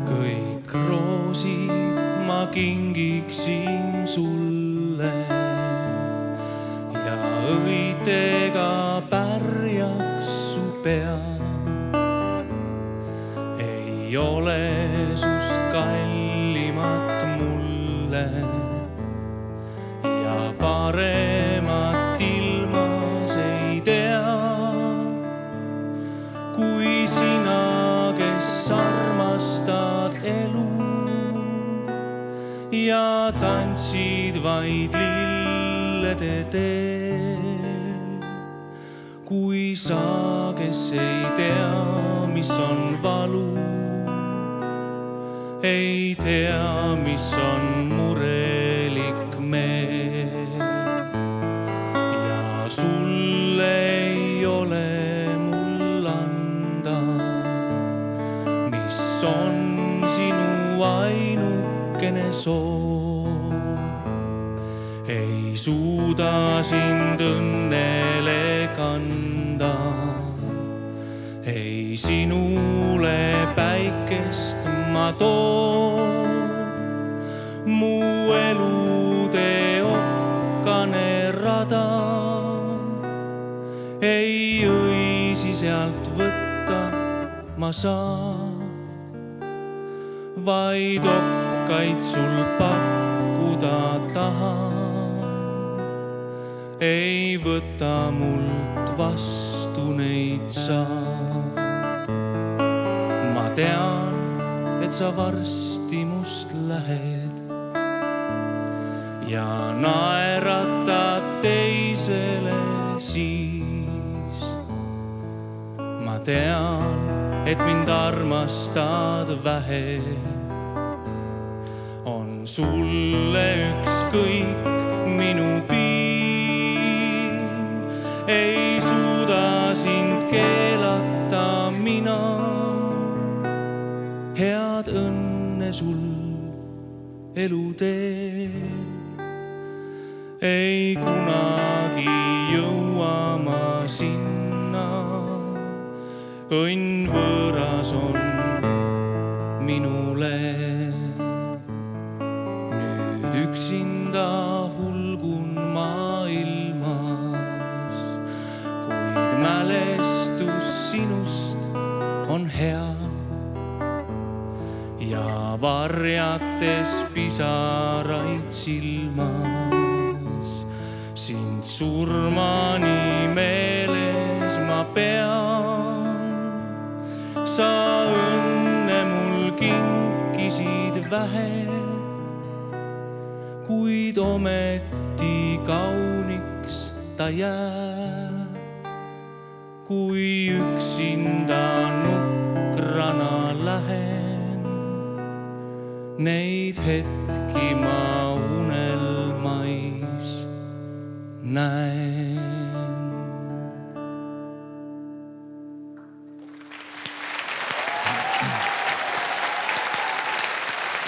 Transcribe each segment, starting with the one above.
Kõik roosid ma kingiksin sulle ja õitega pärjaks su pea. Ei ole sust kallimat mulle ja paremat ilmas ei tea, kui sina, kes armastad elu ja tantsid vaid lillede teel. Kui sa, kes ei tea, mis on valu, ei tea, mis on murelik meel. Ja sulle ei ole mul anda, mis on sinu ainukene soov. Ei suuda sind õnnele kanda, ei sinule päikest ma toon. Mu elude okkane rada ei õisi sealt võtta ma saa, vaid okkaid sul pakkuda tahan. Ei võta mult vastu neid saa. Ma tean, et sa varsti must lähed ja naeratad teisele siis. Ma tean, et mind armastad vähe, on sulle ükskõik minu piin. Ei suuda sind keelata mina, head õnne sul eluteel. Ei kunagi jõua ma sinna, õnn võõras on minule. Nüüd üksinda hulgun ma ilmas, kuid mälestus sinust on hea. Ja varjates pisaraid silmas, sind surmani meeles ma pean. Sa õnne mul kinkisid vähe, kuid ometi kauniks ta jääb. Kui üksinda nukrana lähen, neid hetki ma unelmais näen.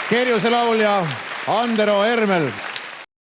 Kerjuse laulja Andero Ermel.